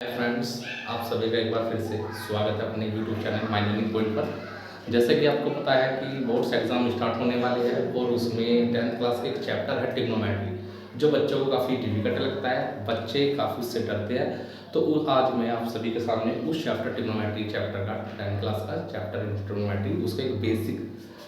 Hi friends, आप सभी का एक बार फिर से स्वागत है अपने YouTube channel my learning point पर। जैसे कि आपको पता है कि बोर्ड्स एग्जाम स्टार्ट होने वाले हैं और उसमें 10th क्लास का एक चैप्टर है ट्रिग्नोमेट्री, जो बच्चों को काफ़ी डिफिकल्ट लगता है, बच्चे काफ़ी उससे डरते हैं। तो आज मैं आप सभी के सामने उस चैप्टर ट्रिग्नोमेट्री चैप्टर का 10th क्लास का चैप्टर ट्रिग्नोमेट्री उसका एक बेसिक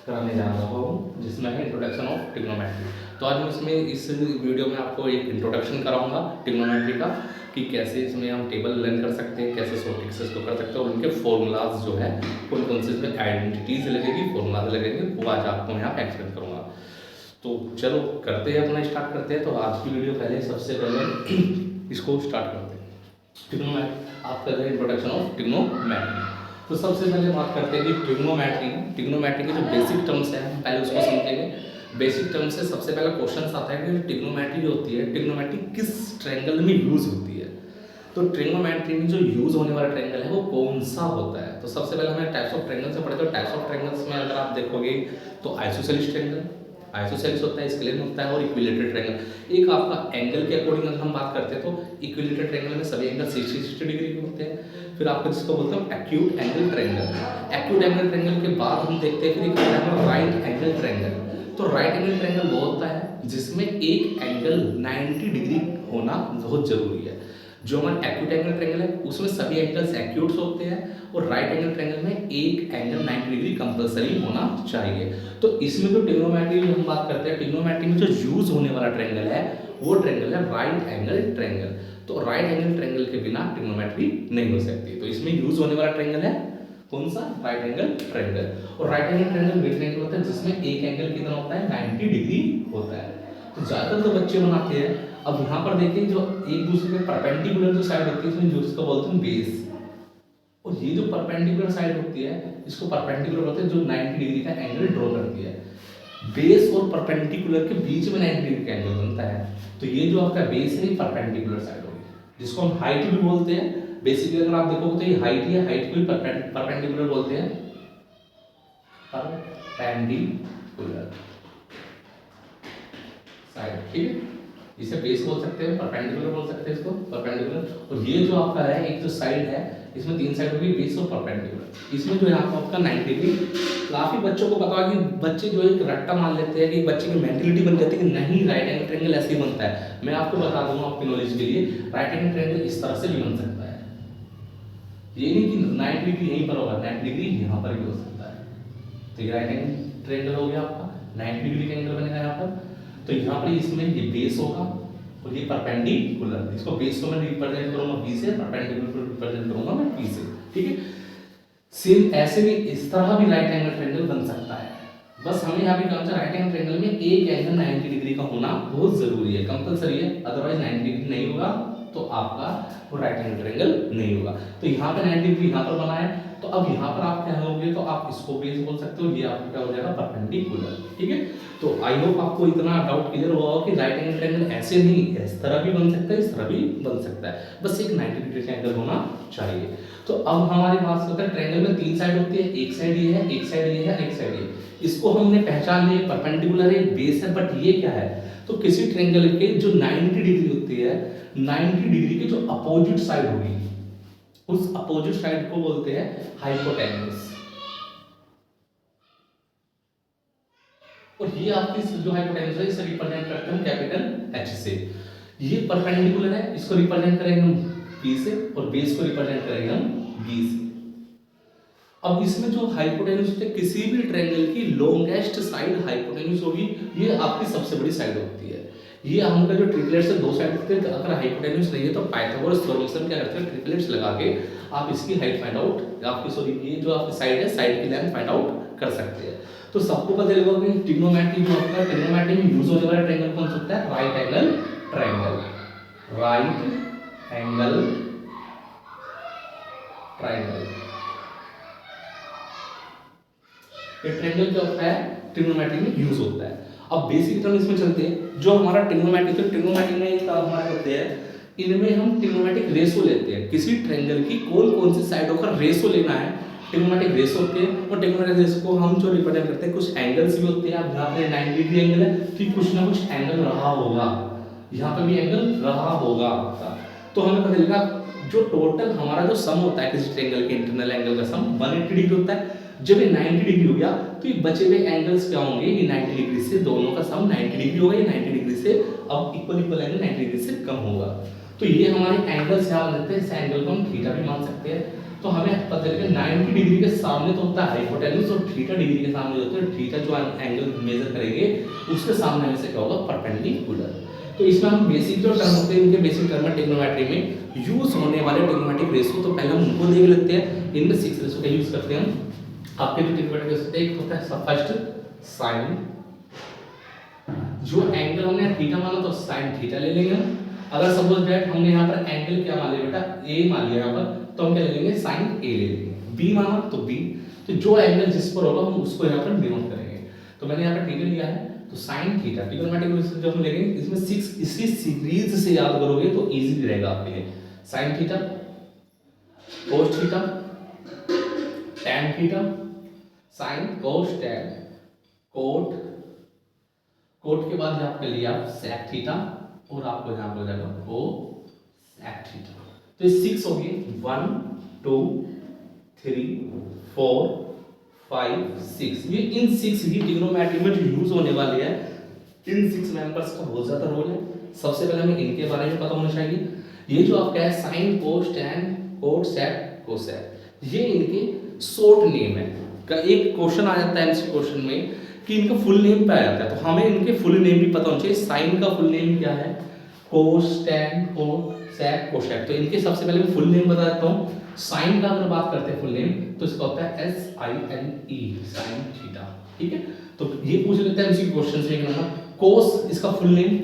कराने जा रहा हूँ, जिसमें है इंट्रोडक्शन ऑफ ट्रिग्नोमेट्री। तो आज मैं इसमें इस वीडियो में आपको एक इंट्रोडक्शन कराऊंगा ट्रिग्नोमेट्री का, कि कैसे इसमें हम टेबल लर्न कर सकते हैं, कैसे शॉर्ट एक्सेस को कर सकते हैं और उनके फॉर्मूलाज जो है कौन कौन से इसमें आइडेंटिटीज लगेगी, फॉर्मूलाज लगेंगे, वो आज आपको यहाँ पे एक्सप्लेन करूँगा। तो चलो करते हैं, अपना स्टार्ट करते हैं। तो आज की वीडियो पहले सबसे पहले इसको स्टार्ट करते हैं। ट्रिग्नोमेट्री आप कर रहे हैं इंट्रोडक्शन ऑफ ट्रिग्नोमेट्री। तो सबसे पहले बात करते हैं कि ट्रिग्नोमेट्री के जो बेसिक टर्म्स हैं पहले उसको समझेंगे। बेसिक टर्म से सबसे पहला क्वेश्चन आता है कि ट्रिग्नोमेट्री जो होती है, ट्रिग्नोमेट्री किस ट्रायंगल में यूज होती है। तो ट्रिग्नोमेट्री में जो यूज होने वाला ट्रायंगल है वो कौन सा होता है। तो सबसे पहले हमें टाइप्स ऑफ ट्रायंगल से पढ़े। तो टाइप्स ऑफ ट्रायंगल्स में अगर आप देखोगे तो आइसोसेलेस ट्रायंगल, आइसोसेलेस होता है, स्केलेन होता है और इक्विलेटरल ट्रायंगल। एक आपका एंगल के अकॉर्डिंग अगर हम बात करते हैं तो इक्विलेटरल ट्रायंगल में सभी एंगल 60 डिग्री के होते हैं। फिर आपको जिसको बोलते हैं acute angle triangle. Acute angle triangle के बाद हम देखते हैं फिर एक आता है राइट एंगल ट्रायंगल। तो राइट एंगल ट्रायंगल वो होता है जिसमें एक एंगल 90 डिग्री होना बहुत जरूरी है। जो हमारा एक्यूट एंगल ट्रायंगल है उसमें सभी एंगल्स एक्यूट्स होते हैं और राइट एंगल ट्रायंगल में एक एंगल 90 डिग्री कंपलसरी होना चाहिए। तो इसमें जो ट्रिग्नोमेट्री में हम बात करते हैं, ट्रिग्नोमेट्री में जो यूज होने वाला ट्रायंगल है वो ट्रायंगल है राइट एंगल ट्रायंगल। तो राइट एंगल ट्रायंगल के बिना ट्रिग्नोमेट्री नहीं हो सकती। तो इसमें यूज होने वाला ट्रायंगल है कौन सा, राइट एंगल ट्रायंगल। और राइट एंगल ट्रायंगल वे ट्रायंगल होता है जिसमें एक एंगल कितना होता है, 90 डिग्री होता है। तो ज्यादातर तो बच्चे बनाते हैं। अब यहाँ पर देखिए जो एक दूसरे के परपेंडिकुलर जो साइड होती है इसमें जो इसको बोलते हैं बेस, और ये जो परपेंडिकुलर साइड होती है इसको परपेंडिकुलर बोलते हैं, जो 90 डिग्री का एंगल ड्रॉ करती है। बेस और परपेंडिकुलर के बीच में 90 डिग्री का एंगल बनता है। तो ये जो आपका बेस है ये परपेंडिकुलर साइड होगी, जिसको हम हाइट भी बोलते हैं। बेसिकली अगर आप देखोगे तो ये हाइट है, हाइट को ही परपेंडिकुलर बोलते हैं, परपेंडिकुलर साइड, ठीक है। इसे बेस बोल सकते हैं, परपेंडिकुलर बोल सकते हैं इसको, परपेंडिकुलर। और ये जो आपका है एक जो साइड है इसमें तीन साइड होगी, बेस और परपेंडिकुलर। इसमें जो है आपका 90 डिग्री। काफी बच्चों को पता है कि बच्चे जो एक रट्टा मान लेते हैं कि बच्चे की मेंटलिटी बन जाती है कि नहीं राइट एंगल ट्रायंगल ऐसे ही बनता है। मैं आपको बता दूंगा आपकी नॉलेज के लिए, राइट एंगल ट्रायंगल इस तरह से भी बन सकता है। ये नहीं कि 90 डिग्री यहीं पर होगा, 90 डिग्री यहाँ पर भी हो सकता है। तो ये राइट एंगल ट्रायंगल हो गया आपका, 90 डिग्री का एंगल बनेगा यहाँ पर। तो यहाँ पर इसमें ये बेस होगा और ये परपेंडिकुलर, इसको बेस को मैं रिप्रेजेंट करूंगा बी से, परपेंडिकुलर को रिप्रेजेंट करूंगा मैं पी से, ठीक है। सेम ऐसे भी इस तरह भी राइट एंगल ट्रायंगल बन सकता है। बस हमें यहाँ पे कौन सा राइट एंगल ट्रायंगल में एक एंगल 90 डिग्री का होना बहुत जरूरी है, कंपलसरी है। अदरवाइज 90 डिग्री नहीं होगा तो आपका वो राइट एंगल ट्रायंगल नहीं होगा। तो यहाँ पे 90 डिग्री यहाँ पर बना है, तो अब यहाँ पर आप क्या होगे, तो आप इसको बेस बोल सकते हो, ये आपका क्या हो जाएगा, परपेंडिकुलर, ठीक है। तो आई होप आपको इतना डाउट क्लियर हुआ हो कि राइट एंगल ट्रायंगल ऐसे नहीं, इस तरह भी बन सकता है, इस तरह भी बन सकता है, बस एक 90 डिग्री का एंगल होना चाहिए। तो अब हमारी बात करते हैं, ट्रायंगल में तीन साइड होती है, एक साइड ये है, एक साइड ये है, एक साइड ये। इसको हमने पहचान लिया, परपेंडिकुलर है, बेस है, बट ये क्या है, तो किसी ट्रायंगल के जो 90 डिग्री होती है, 90 डिग्री की जो अपोजिट साइड होगी उस अपोजिट साइड को बोलते हैं हाइपोटेन्यूज। और ये आपकी जो हाइपोटेन्यूज है इसे रिप्रेजेंट करते हैं कैपिटल एच से। ये परपेंडिकुलर है, इसको रिप्रेजेंट करेंगे हम पी से, और बेस को रिप्रेजेंट करेंगे हम बी से। अब इसमें जो हाइपोटेन्यूज होती है, किसी भी ट्रायंगल की लॉन्गेस्ट साइड हाइपोटेन्यूज होगी, ये आपकी सबसे बड़ी साइड होती है। ये हमका जो ट्रिपलेट से दो साइड होते हैं, अगर हाइपोटेन्यूज नहीं है तो पाइथागोरस थ्योरम से क्या करते हैं, ट्रिपलेट्स लगा के आप इसकी हाइट फाइंड आउट, आपकी सॉरी ये जो आपकी साइड है, साइड की लेंथ फाइंड आउट कर सकते हैं। तो सबको पता चलेगा कि ट्रिग्नोमेट्री जो होता है, ट्रिग्नोमेट्री में यूज होने वाला ट्रायंगल कौन सा होता है, right angle triangle, right angle triangle. ये ट्रायंगल क्या होता है, ट्रिग्नोमेट्री में यूज होता है। अब बेसिक टर्म इसमें चलते हैं, जो हमारा ट्रिग्नोमेट्री, तो ट्रिग्नोमेट्री में एक हमारे होते हैं, इनमें हम ट्रिग्नोमेट्रिक रेशो लेते हैं। किसी ट्रायंगल की कौन कौन सी साइडों का रेशो लेना है, ट्रिग्नोमेट्रिक रेशो होते हैं। और ट्रिग्नोमेट्रिक रेशो को हम जो रिप्रेजेंट करते हैं, कुछ एंगल्स भी होते हैं। अब यहाँ पे 90 डिग्री एंगल है, फिर कुछ ना कुछ एंगल रहा होगा, यहाँ पे भी एंगल रहा होगा आपका। तो हमें पता चलेगा जो टोटल हमारा जो सम होता है किसी ट्रायंगल के इंटरनल एंगल का सम 180 डिग्री होता है। जब ये 90 डिग्री हो गया तो ये बचे हुए एंगल्स क्या होंगे, ये 90 डिग्री से दोनों का सम 90 डिग्री होगा, ये 90 डिग्री से अब इक्वल एंगल 90 डिग्री से कम होगा। तो ये हमारे एंगल्स यहाँ बन जाते हैं, इस एंगल को हम थीटा भी मान सकते हैं। तो हमें पता चलेगा 90 डिग्री के सामने तो होता है हाइपोटेन्यूज और थीटा डिग्री के सामने जो होता है थीटा, जो एंगल मेजर करेंगे उसके सामने में से क्या होगा, परपेंडिकुलर। तो इसमें हम बेसिक जो टर्म होते हैं इनके बेसिक टर्म है ट्रिग्नोमेट्री में यूज होने वाले ट्रिग्नोमेट्रिक रेशियो, तो पहले हम उनको देख लेते हैं। इनमें 6 रेशियो का यूज करते हैं हम। आपके जो ट्रिग्नोमेट्रिक रेशियो होते हैं, एक होता है फर्स्ट साइन, जो एंगल हमने थीटा माना तो साइन थीटा ले लेंगे हम। अगर सपोज दैट हमने यहाँ पर एंगल क्या मान लिया बेटा, ए मान लिया यहाँ पर, तो हम क्या ले लेंगे, साइन ए ले लेंगे। बी माना तो बी, तो जो एंगल जिस पर होगा हम उसको यहाँ पर डिनोट करेंगे। तो मैंने यहाँ पर थीटा लिया है, तो साइन थीटा ट्रिग्नोमेट्रिक रेशियो जो हम लेंगे इसमें 6 इसी सीरीज से याद करोगे तो इजी रहेगा आपके लिए। Sine theta, cos theta, tan theta, sine cos tan, cot, cot के बाद यहाँ पे लिया सेक थीटा और आपको यहाँ पर हो जाएगा को सेक थीटा। तो ये 6 हो गए, 1 2 3 4 5 6। ये इन 6 ही ट्रिग्नोमेट्री में जो यूज होने वाले हैं, इन 6 मेंबर्स का बहुत ज्यादा रोल है। सबसे पहले हमें इनके बारे में पता होना चाहिए। ये जो आपका है sine cos tan cot sec cosec, ये इनके शॉर्ट नेम है। का एक क्वेश्चन आ जाता है एमसी क्वेश्चन में कि इनका फुल नेम क्या आ जाता है, तो हमें इनके फुल नेम भी पता होना चाहिए। साइन का फुल नेम क्या है, कोस टैन कोसेक कोसेक। तो इनके सबसे पहले मैं फुल नेम बता देता हूँ। साइन का अगर बात करते हैं फुल नेम तो इसका होता है SINE, साइन थीटा, ठीक है। तो ये पूछ लेते हैं इसी क्वेश्चन से एक नंबर। कोस इसका फुल नेम,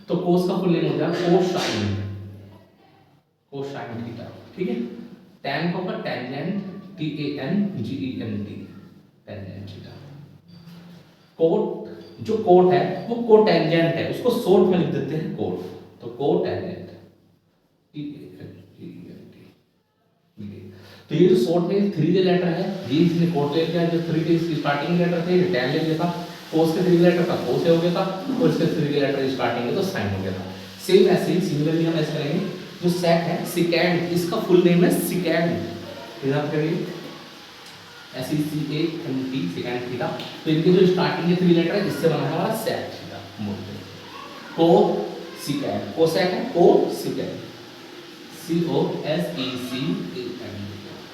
तो कोस का फुल नेम होता है कोसाइन, कोसाइन थीटा, ठीक है। टैन का होगा tangent, TANGENT, tangent theta. Cot, जो कोट है वो कोटेंजेंट है, उसको शॉर्ट में लिख देते हैं कोट, तो कोटेंजेंट, तो ये जो शॉर्ट में 3 के लेटर है, ये इसने कोट ले लिया। जो 3 के स्टार्टिंग लेटर थे ये टैन ले लिया था, कोस के 3 लेटर का कोस हो गया था और इसके 3 के लेटर स्टार्टिंग में तो साइन हो गया था। सेम ऐसे ही सिमिलरली हम ऐसे करेंगे। जो सेक है सिकेंड, इसका फुल नेम है सिकेंड, याद करिए SECANT, सिकेंड थीटा। तो इनके जो स्टार्टिंग के 3 लेटर है इससे बना है हमारा सेक थीटा। को सिकेंड, कोसेक है को सिकेंड, COSECANT।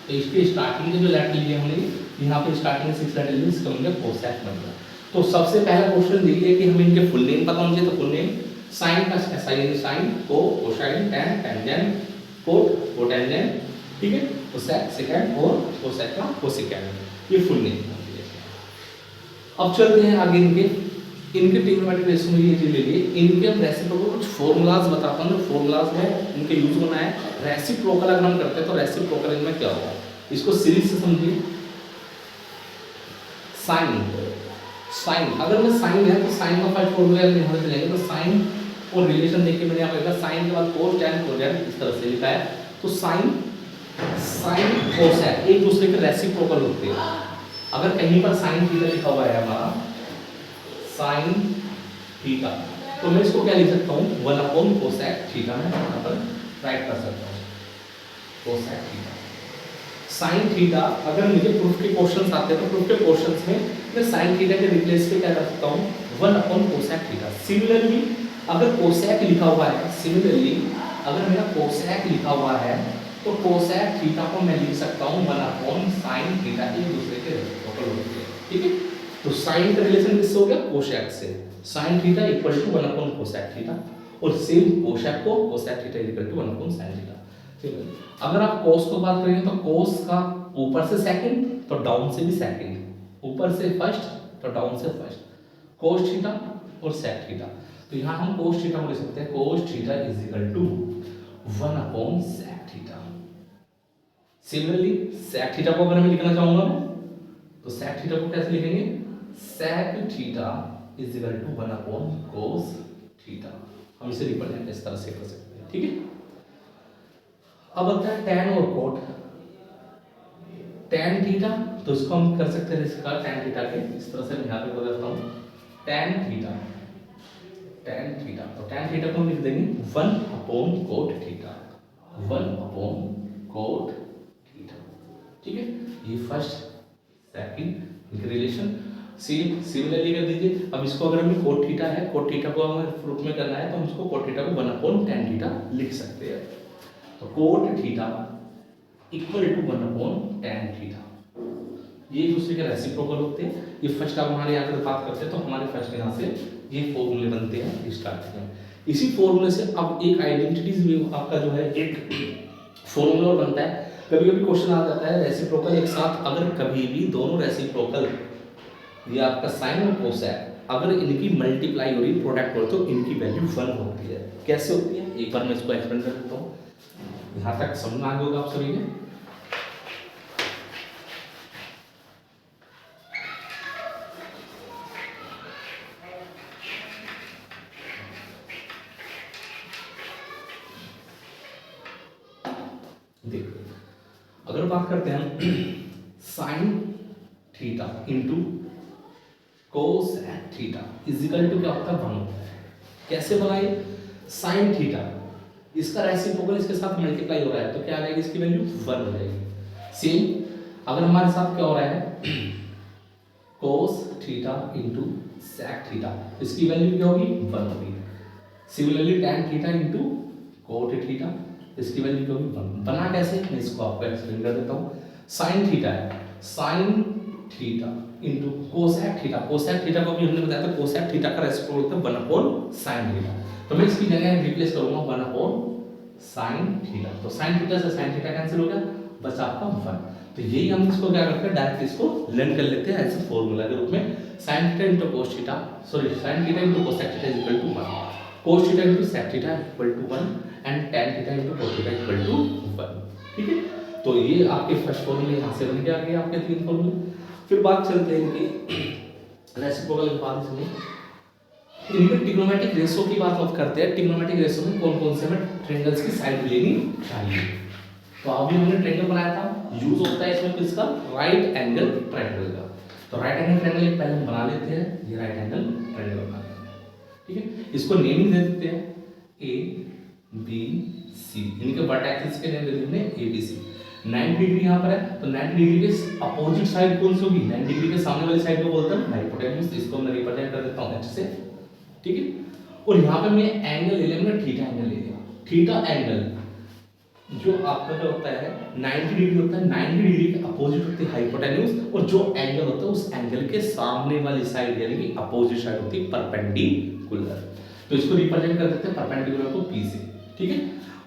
तो इसके स्टार्टिंग के जो लेटर लिए हमने यहाँ पे स्टार्टिंग में 6 लेटर लिए, इसका मतलब कोसेक बन गया। तो सबसे पहला क्वेश्चन देखिए कि हमें इनके फुल नेम पता होना चाहिए। तो फुल नेम साइन का SIN, साइन, को cosine, tan tangent, cot cotangent, ठीक है, कोसेक सेकंड और कोसेक का कोसेकेंड, ये फुल नेम। अब चलते हैं आगे इनके ट्रिग्नोमेट्रिक रेशियो में ये चीज ले लिए। इनके हम रेसिप्रोकल कुछ फॉर्मूलाज बताता हूँ, जो फॉर्मूलाज में इनके यूज होना है। रेसिप्रोकल अगर हम करते हैं तो रेसिप्रोकल इनमें क्या होगा, इसको सीरीज से समझिए। साइन, साइन अगर मैं साइन है तो साइन का फर्स्ट फॉर्मूला यहाँ से लेंगे, तो साइन और रिलेशन देखिए मैंने यहाँ पे लिखा साइन के बाद कोस टैन कोसेक, इस तरह से लिखा है। तो साइन साइन कोसेक एक दूसरे के रेसिप्रोकल होते हैं। अगर कहीं पर साइन थीटा लिखा हुआ है हमारा साइन थीटा, तो मैं इसको क्या लिख सकता हूँ, 1 कोसेक थीटा में यहाँ पर राइट कर सकता हूँ, कोसेक थीटा। साइन थीटा अगर मुझे प्रूफ के क्वेश्चंस आते हैं तो प्रूफ के क्वेश्चंस में मैं साइन थीटा के रिप्लेस पे क्या कर सकता हूँ, 1 कोसेक थीटा। सिमिलरली अगर कोसेक लिखा हुआ है, सिमिलरली अगर मेरा कोसेक लिखा हुआ है तो कोसेक थीटा को मैं लिख सकता हूँ 1 साइन थीटा, एक दूसरे के रेसिप्रोकल होते हैं, ठीक है। तो साइन का रिलेशन किससे हो गया, कोसेक से। Sine theta equal to 1 cosec theta, और सेम कोसेक को cosec theta equal to 1 sine theta, ठीक है। अगर आप कोस को बात करेंगे तो कोस का ऊपर से सेकंड तो डाउन से भी सेकंड, ऊपर से फर्स्ट तो डाउन से फर्स्ट, कोस थीटा और सेक थीटा। तो यहाँ हम कोस थीटा को लिख सकते हैं, cos theta is equal to 1 sec theta. Similarly sec theta को अगर मैं लिखना चाहूंगा तो सेक थीटा को कैसे लिखेंगे, sec theta is equal to 1 cos theta. हम इसे रिप्रेजेंट इस तरह से कर सकते हैं, ठीक है। अब आता है टैन और कोट। टैन थीटा तो इसको हम कर सकते हैं इसका टैन थीटा के इस तरह से मैं यहाँ पे बदलता हूँ, टैन थीटा, टैन थीटा। तो टैन थीटा को हम लिख देंगे 1 cot theta, 1 upon cot theta. ठीक है, ये फर्स्ट सेकंड रिलेशन सिमिलरली कर दीजिए। अब इसको अगर हमें कोट थीटा है, कोट थीटा को हमें प्रूफ में करना है तो हम इसको कोट थीटा को 1 अपॉन tan थीटा लिख सकते हैं। तो cot theta equal to 1 upon tan theta, ये दूसरे के रेसिप्रोकल होते हैं। ये फर्स्ट अब हमारे यहाँ पर बात करते हैं तो हमारे फर्स्ट यहाँ से ये फॉर्मूले बनते हैं स्टार्टिंग में। इसी फॉर्मूले से अब एक आइडेंटिटीज भी आपका जो है एक फॉर्मूला बनता है। कभी कभी क्वेश्चन आ जाता है रेसिप्रोकल एक साथ, अगर कभी भी दोनों रेसिप्रोकल ये आपका साइन और कोसाइन अगर इनकी मल्टीप्लाई हो रही प्रोडक्ट हो तो इनकी वैल्यू 1 होती है। कैसे होती है एक बार मैं इसको एक्सप्लेन कर देता हूँ, यहाँ तक समझ में आ गया होगा आप सभी ने। देखो अगर बात करते हैं sine theta into cosec theta is equal to क्या होता है 1 होता है। कैसे बनाए, साइन थीटा इसका रेसिप्रोकल इसके साथ मल्टीप्लाई हो रहा है तो क्या आ जाएगी, इसकी वैल्यू 1 हो जाएगी। सेम अगर हमारे साथ क्या हो रहा है cos theta into sec theta, इसकी वैल्यू क्या होगी 1 होगी। Similarly tan theta into cot theta, इसकी वैल्यू क्या होगी 1। बना कैसे, मैं इसको आपको एक्सप्लेन कर देता हूँ। साइन थीटा है, sign theta into cosec theta, cosec theta को भी हमने बताया था कोसेक थीटा का रेसिप्रोकल होता है 1 अपॉन साइन थीटा, तो मैं इसकी जगह रिप्लेस करूंगा 1 अपॉन साइन थीटा। तो साइन थीटा से साइन थीटा कैंसिल हो गया, बचा आपका 1। तो यही हम इसको क्या करते हैं डायरेक्ट इसको लर्न कर लेते हैं ऐसे फॉर्मूला के रूप में। Sine theta into cos theta sorry sine theta into cosec theta equal to 1, cos theta into sec theta equal to 1 and tan theta into cos theta equal to 1। ठीक है, तो ये आपके फर्स्ट फॉर्मूले यहाँ से बन के आ गए आपके 3 फॉर्मूले। फिर बात चलते हैं कि रेसिप्रोकल के बाद इसमें इनके ट्रिग्नोमेट्रिक रेशो की बात करते हैं। ट्रिग्नोमेट्रिक रेशो में कौन कौन से हमें ट्रायंगल्स की साइड लेनी चाहिए। तो अभी हमने ट्रायंगल बनाया था, यूज होता है इसमें किसका, राइट एंगल ट्रायंगल का। तो राइट एंगल ट्रायंगल पहले हम बना लेते हैं, ये राइट एंगल ट्रायंगल बना लेते हैं। ठीक है, इसको नेमिंग दे देते हैं ए बी सी, इनके वर्टेक्सेस के नेम दे देते हैं ए बी सी। 90 डिग्री यहाँ पर है तो 90 डिग्री के अपोजिट साइड कौन सी होगी, 90 डिग्री के सामने वाली साइड को बोलते हैं हाइपोटेन्यूज। इसको मैं रिप्रेजेंट कर देता हूँ एच से। ठीक है, और यहाँ पे मैं एंगल ले लेंगे, थीटा एंगल ले लिया। थीटा एंगल जो आपका क्या होता है 90 डिग्री होता है, 90 डिग्री के अपोजिट होती है हाइपोटेन्यूज, और जो एंगल होता है उस एंगल के सामने वाली साइड यानी कि अपोजिट साइड होती है परपेंडिकुलर। तो इसको रिप्रेजेंट कर देते हैं परपेंडिकुलर को पी से। ठीक है,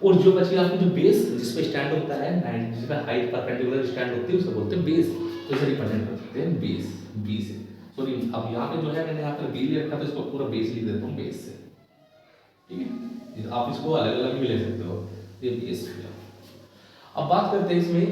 और जो बची आपकी जो बेस जिस पे स्टैंड होता है 90 जिस पे हाइट परपेंडिकुलर स्टैंड होती है उसे बोलते हैं बेस, तो इसे रिप्रेजेंट कर सकते हैं बेस बी से। सॉरी अब यहाँ पे जो है मैंने यहाँ पर बी ले रखा तो इसको पूरा बेस लिख देता हूँ बेस से। ठीक है, आप इसको अलग अलग भी ले सकते हो, ये बेस हो गया। अब बात करते हैं इसमें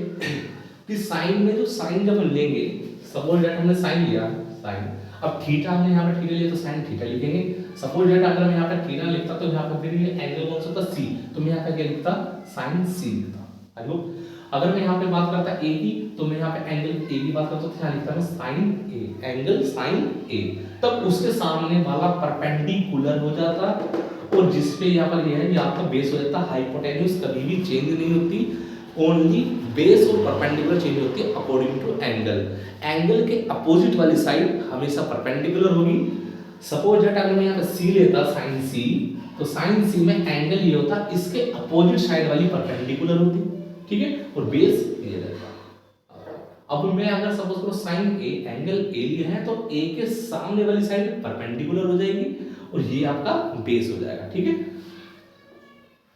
कि साइन में जो साइन जब हम लेंगे, सपोज दैट हमने साइन लिया साइन, अब थीटा हमने यहाँ पर थीटा लिया तो साइन थीटा लिखेंगे। सपोज दैट अगर मैं यहाँ पर थीटा लिखता तो यहाँ पर फिर ये एंगल कौन सा होता सी, तो मैं यहाँ पर क्या लिखता साइन सी लिखता। आई होप अगर मैं यहाँ पे बात करता ए की तो मैं यहाँ पे एंगल ए की बात करता तो क्या लिखता मैं साइन ए, एंगल साइन ए, तब उसके सामने वाला परपेंडिकुलर हो जाता और जिसपे यहाँ पर ये है कि आपका बेस हो जाता। हाइपोटेन्यूज कभी भी चेंज नहीं होती, ओनली बेस और परपेंडिकुलर चेंज होती है अकॉर्डिंग टू एंगल। एंगल के अपोजिट वाली साइड हमेशा परपेंडिकुलर होगी। सपोज दैट अगर मैं यहाँ पे सी लेता साइन सी, तो साइन सी में एंगल ये होता इसके अपोजिट साइड वाली परपेंडिकुलर होती। ठीक है, और बेस ये रहता। अब मैं अगर सपोज करो साइन ए, एंगल ए लिए है तो ए के सामने वाली साइड परपेंडिकुलर हो जाएगी और ये आपका बेस हो जाएगा। ठीक है,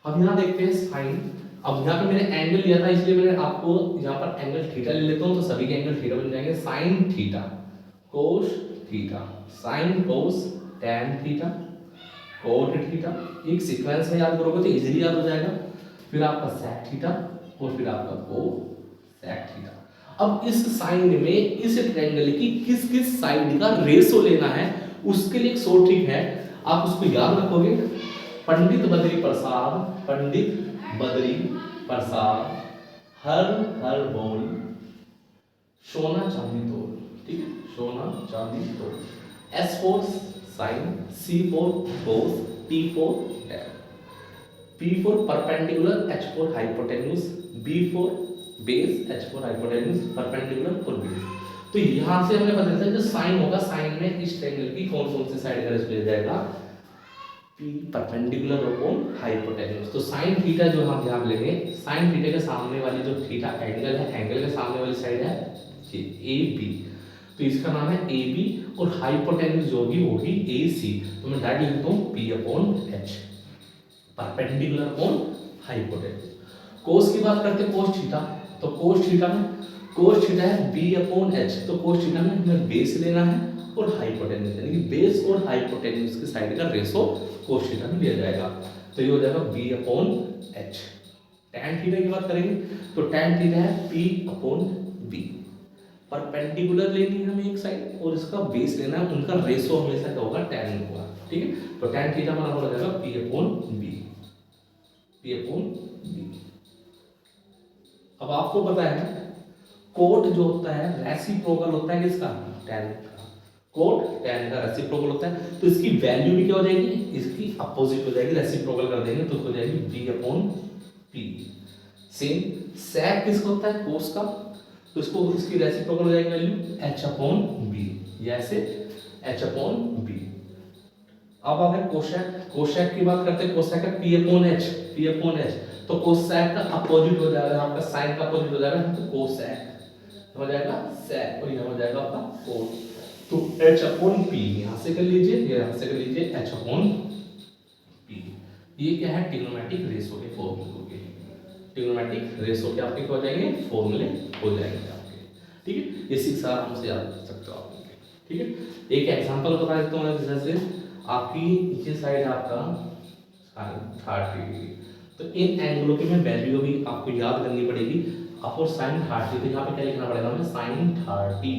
अब यहाँ देखते हैं साइन। अब यहाँ पे मैंने एंगल लिया था इसलिए मैंने आपको यहाँ पर एंगल थीटा ले लेता हूँ, तो सभी के एंगल थीटा बन जाएंगे। Sign theta cos theta, sine cos tan theta cot theta, एक सीक्वेंस में याद करोगे तो इजीली याद हो जाएगा। फिर आपका सेक थीटा और फिर आपका कोसेक थीटा। अब इस साइन में इस ट्रायंगल की किस किस साइड का रेशो लेना है उसके लिए एक शॉर्ट ट्रिक है, आप उसको याद रखोगे। पंडित बद्री प्रसाद, पंडित बद्री प्रसाद हर हर बोल सोना चांदी तोल। ठीक है, सोना चांदी तोल। S4 sine, C4 cos, P4 tan. P for perpendicular, H for hypotenuse, B for base, H for hypotenuse, perpendicular और base। तो यहाँ से हमें पता चलता है जो साइन होगा, साइन में इस ट्रायंगल की कौन कौन सी साइड का रेशो ले जाएगा, P परपेंडिकुलर अपॉन हाइपोटेन्यूज। तो साइन थीटा जो हम यहाँ लेंगे, साइन थीटा के सामने वाली जो थीटा एंगल है, एंगल के सामने वाली साइड है ये AB, तो इसका नाम है AB, और हाइपोटेन्यूज जो होगी AC। तो मैं डायरेक्ट लिखता हूँ P upon H, perpendicular upon hypotenuse. Cos की बात करते हैं, कोस थीटा, तो कोस थीटा में कोस थीटा है B अपॉन H, तो कोस थीटा में हमें बेस लेना है और हाइपोटेन्यूज, यानी कि बेस और हाइपोटेन्यूज की साइड का रेशो कोस थीटा में लिया जाएगा। तो ये हो जाएगा B upon H। tan theta की बात करेंगे तो tan थीटा है P अपॉन B, परपेंडिकुलर लेनी है हमें एक साइड और इसका बेस लेना है, उनका रेशो हमेशा क्या होगा, tan होगा, ठीक है। तो tan थीटा हमारा हो जाएगा P upon B, P upon B। अब आपको पता है कोट जो होता है रेसिप्रोकल होता है किसका, tan का, कोट tan का रेसिप्रोकल होता है, तो इसकी वैल्यू भी क्या हो जाएगी, इसकी अपोजिट हो जाएगी, रेसिप्रोकल कर देंगे तो हो जाएगी B upon P। Same sec किसका होता है, कोस का, तो इसको इसकी रेसिप्रोकल हो जाएगी वैल्यू H अपॉन B, जैसे H अपॉन B। अब आ गए कोसेक, कोसेक की बात करते हैं, कोसेक है P upon H, P upon H, तो कोसेक का अपोजिट हो जाएगा, आपका साइन का अपोजिट हो जाएगा, तो कोसेक हो जाएगा sec, और यह हो जाएगा आपका कोट। तो H अपॉन P यहाँ से कर लीजिए, यहाँ से कर लीजिए H अपॉन P। ये क्या है, ट्रिग्नोमेट्रिक रेशो के फॉर्मूले हो गए, ट्रिग्नोमेट्रिक रेशो के आपके हो जाएंगे, फॉर्मूले हो जाएंगे आपके, ठीक है। ये शिक्षा हमसे याद कर सकते हो आप, ठीक है। एक एग्जांपल बता देता हूँ, जैसे आपकी ये साइड आपका sin 30 डिग्री, तो इन एंगलों की मैं वैल्यू भी आपको याद करनी पड़ेगी। आप और sin 30, तो यहाँ पे क्या लिखना पड़ेगा हमें, sin 30।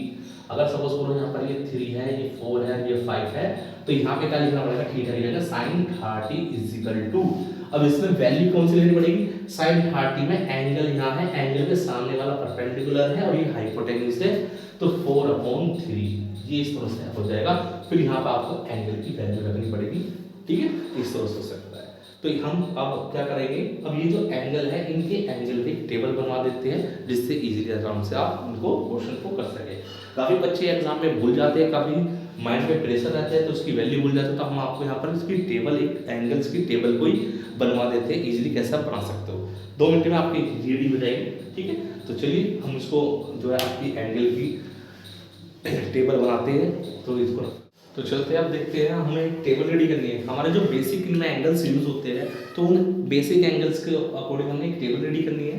अगर सपोज करो यहाँ पर ये 3 है, ये 4 है, ये 5 है, तो यहाँ पे क्या लिखना पड़ेगा, थीटा लिखेगा sin 30 इज इक्वल टू, अब इसमें वैल्यू कौन सी लेनी पड़ेगी, sin 30 में एंगल यहाँ है, एंगल के सामने वाला परपेंडिकुलर है और ये हाइपोटेन्यूज है, तो 4/3 ये इस तरह से हो जाएगा। फिर यहाँ पर आपको एंगल की वैल्यू लगनी पड़ेगी, ठीक है, इस तरह से हो सकता है। तो हम अब क्या करेंगे, अब ये जो एंगल है, इनके एंगल की टेबल बनवा देते हैं, जिससे इजीली आराम से आप उनको क्वेश्चन को कर सके। काफ़ी बच्चे एग्जाम में भूल जाते हैं, काफ़ी माइंड में प्रेशर रहता है तो उसकी वैल्यू भूल जाते हैं, तो हम आपको यहाँ पर इसकी टेबल, एक एंगल्स की टेबल को ही बनवा देते हैं, इजीली कैसे आप बना सकते हो। 2 मिनट में आपकी रेडी हो जाएगी, ठीक है। तो चलिए हम इसको जो है आपकी एंगल की टेबल बनाते हैं, तो इसको तो चलते हैं, आप देखते हैं हमें एक टेबल रेडी करनी है। हमारे जो बेसिक इनमें एंगल्स यूज होते हैं, तो उन बेसिक एंगल्स के अकॉर्डिंग हमने एक टेबल रेडी करनी है,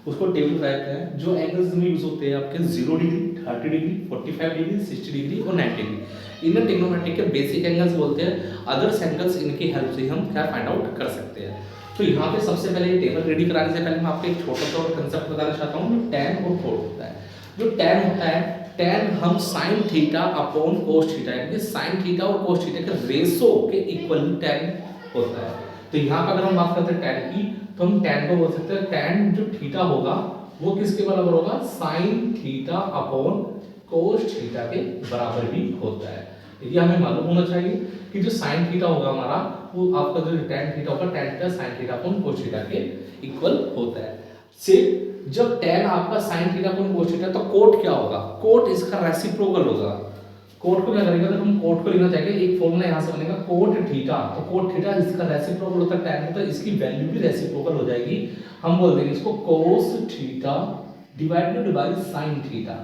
उसको टेबल कहते हैं। जो एंगल्स में यूज होते हैं आपके 0 डिग्री, 30 डिग्री, 45 डिग्री, 60 डिग्री और 90 डिग्री, इन्हें ट्रिग्नोमेट्रिक के बेसिक एंगल्स बोलते हैं। अदर्स एंगल्स इनकी हेल्प से हम क्या फाइंड आउट कर सकते हैं। तो यहाँ पे सबसे पहले ये टेबल रेडी कराने से पहले मैं आपको एक छोटा सा कंसेप्ट बताना चाहता हूँ, जो tan और कोट होता है। जो tan होता है, tan हम sin theta upon cos theta, यानी sin थीटा और cos थीटा के रेशो के इक्वल tan होता है। तो यहाँ पर अगर हम बात करते हैं tan की, तो हम tan को बोल सकते हैं, tan जो थीटा होगा वो किसके बराबर होगा, sin theta upon cos theta के बराबर भी होता है। ये हमें मालूम होना चाहिए कि जो sin थीटा होगा हमारा, वो आपका जो tan थीटा होगा, tan theta sin theta upon cos theta के इक्वल होता है। सिर्फ जब tan आपका sin theta upon cos theta, तो कोट क्या होगा, कोट इसका रेसिप्रोकल होगा। कोट को क्या करेगा, तो हम कोट को लिखना चाहेंगे, एक फॉर्मूला यहाँ से बनेगा कोट थीटा, तो कोट थीटा इसका रेसिप्रोकल होता है tan, तो इसकी वैल्यू भी रेसिप्रोकल हो जाएगी। हम बोल देंगे इसको cos theta divided by sin theta.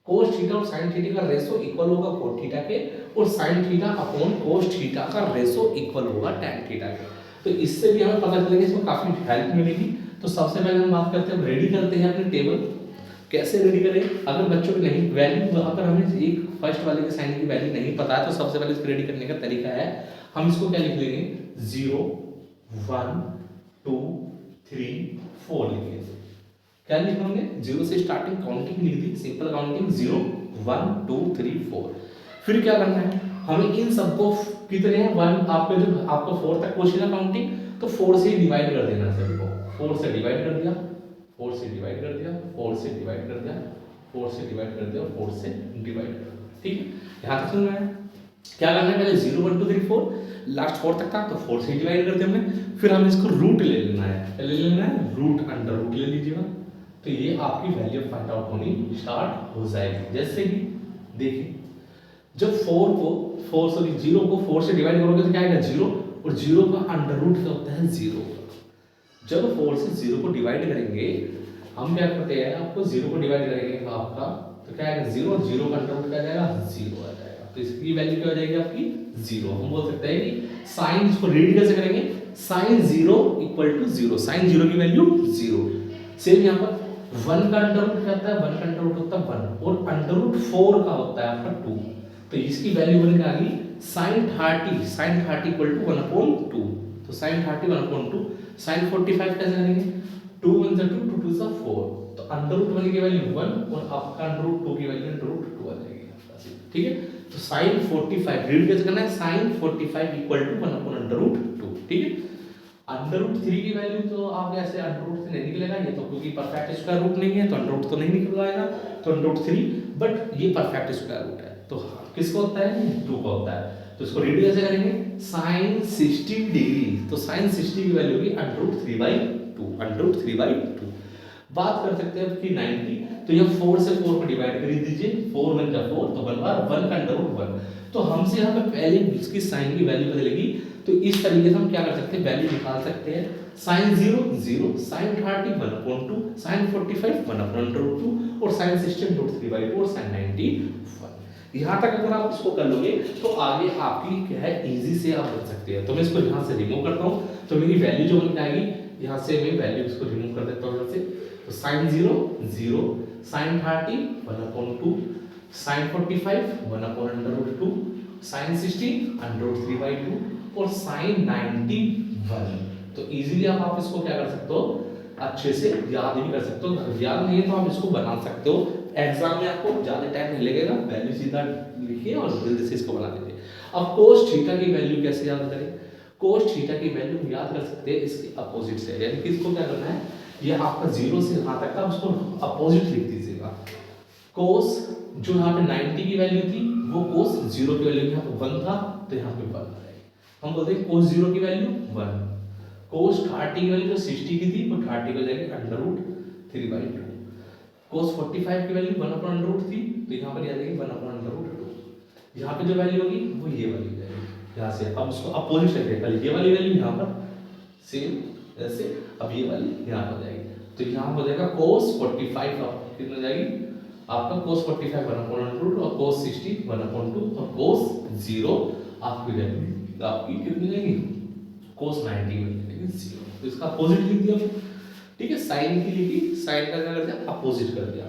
cos theta और sin थीटा का रेशो इक्वल होगा cot थीटा के, और sin theta upon cos theta का रेशो इक्वल होगा tan थीटा के। तो इससे भी हमें पता चलेगा, इसमें काफी हेल्प मिलेगी। तो सबसे पहले हम बात करते हैं, रेडी करते हैं अपनी टेबल। कैसे रेडी करें, अगर बच्चों को नहीं वैल्यू, अगर हमें एक फर्स्ट वाले के साइन की वैल्यू नहीं पता है, तो सबसे पहले इसको रेडी करने का तरीका है, हम इसको क्या लिख लेंगे, 0 1 2 3 4 लिख लेंगे। क्या लिखेंगे, 0 से स्टार्टिंग काउंटिंग लिख दी, सिंपल काउंटिंग 0 1 2 3 4। फिर क्या करना है, हमें इन सबको कितने हैं, 1 आपके जो आपको 4 तक क्वेश्चन है काउंटिंग, तो 4 से डिवाइड कर देना सभी को। 4 से डिवाइड कर दिया, 4 से डिवाइड कर दिया, 4 से डिवाइड कर दिया, 4 से डिवाइड कर दिया, 4 से डिवाइड कर दिया, ठीक है। यहाँ तक समझ में आया। क्या करना है, पहले 0 1 2 3 4 लास्ट 4 तक था तो 4 से डिवाइड करते हमने, फिर हमें इसको रूट ले लेना है, ले लेना है रूट, अंडर रूट ले लीजिएगा, तो ये आपकी वैल्यू फाइंड आउट होनी स्टार्ट हो जाएगी। जैसे कि देखिए जब 0 को 4 से डिवाइड करोगे तो क्या आएगा 0, और 0 का अंडर रूट क्या होता है 0। जब 4 से 0 को डिवाइड करेंगे, हम क्या करते हैं, आपको 0 को डिवाइड करेंगे तो आपका तो क्या आएगा 0, और 0 का अंडर रूट क्या आ जाएगा 0 आ जाएगा, तो इसकी वैल्यू क्या हो जाएगी आपकी 0। हम बोल सकते हैं कि साइन, इसको रीड कैसे करेंगे, साइन 0 इक्वल टू 0, साइन 0 की वैल्यू 0। सेम यहाँ पर 1 का अंडर रूट क्या होता है, 1 का अंडर रूट होता है 1, और अंडर रूट 4 का होता है आपका 2, तो इसकी वैल्यू बन के आ गई साइन 30 इक्वल टू 1/2, तो साइन 30 1/2, साइन 45 कैसे करेंगे, 2 1 2 2 2 4, तो अंडर रूट 1 की वैल्यू 1 और आपका अंडर रूट 2 की वैल्यू अंडर रूट 2 आ जाएगी, ठीक है। तो साइन 45 रीड कैसे करना है, साइन 45 इक्वल टू 1/2, ठीक है। अंडर रूट 3 की वैल्यू तो आप ऐसे अंडर रूट से नहीं निकलेगा, ये तो क्योंकि परफेक्ट स्क्वायर रूट नहीं है तो अंडर रूट तो नहीं निकल आएगा, तो अंडर रूट 3, बट ये परफेक्ट स्क्वायर रूट है, तो किसको होता है 2 का होता है, तो इसको रीड कैसे करेंगे, साइन 60 डिग्री, तो साइन 60 की वैल्यू होगी अंडर रूट 3/2, अंडर रूट 3/2। बात कर सकते हैं कि 90, तो ये 4 से 4 को डिवाइड कर दीजिए, 4 1 जा 4, तो 1 बार 1 का अंडर रूट 1, तो हमसे यहाँ पे पहले इसकी साइन की वैल्यू बदलेगी, तो इस तरीके से हम क्या कर सकते हैं, वैल्यू निकाल सकते हैं, साइन 0 0, साइन 30 1/2, साइन 45 1/2, और साइन 60 √3/2, और साइन 90 1। यहाँ तक अगर आप इसको कर लोगे तो आगे आपकी क्या है, इजी से आप बन सकते हैं। तो मैं इसको यहाँ से रिमूव करता हूँ, तो मेरी वैल्यू जो बन के आएगी, यहाँ से मैं वैल्यू इसको रिमूव कर देता हूँ यहाँ से, तो साइन 0 0, साइन 30 1/2, साइन 45 1/2, साइन 60 √3/2, और साइन 90 1। तो इजीली आप इसको क्या कर सकते हो, अच्छे से याद भी कर सकते हो, याद नहीं है तो आप इसको बना सकते हो, एग्जाम में आपको ज्यादा टाइम नहीं लगेगा, वैल्यू सीधा लिखिए और जल्दी से इसको बना दीजिए। अब कोस थीटा की वैल्यू कैसे याद करें, कोस थीटा की वैल्यू याद कर सकते हैं इसके अपोजिट से, यानी कि इसको क्या करना है, ये आपका 0 से यहाँ तक था, उसको अपोजिट लिख दीजिएगा। कोस जो यहाँ पे 90 की वैल्यू थी, वो कोस 0 की वैल्यू यहाँ पे 1 था, तो यहाँ पे 1 आ जाएगी। हम बोलते हैं कोस 0 की वैल्यू 1, कोस 30 की वैल्यू जो 60 की थी वो 30 को जाएगी अंडर रूट 3/2, कोस 45 की वैल्यू 1/√3 थी, तो यहाँ पर आ जाएगी 1/√2। यहाँ पे जो वैल्यू होगी वो ये वाली जाएगी यहाँ से। अब इसको अपोजिट करते हैं, पहले ये वाली वैल्यू यहाँ पर सेम ऐसे, अब ये वाली यहाँ पर जाएगी, तो यहाँ हो जाएगा कोस 45 कितना हो जाएगी आपका, कोस 45 1/√2, और कोस 60 1/2, और कोस 0 आपकी वैल्यू आपकी कितनी जाएगी, कोस 90 बन 0, तो इसका अपोजिट लिख दिया, ठीक है। साइन की लिखी, साइन का क्या कर दिया, अपोजिट कर दिया।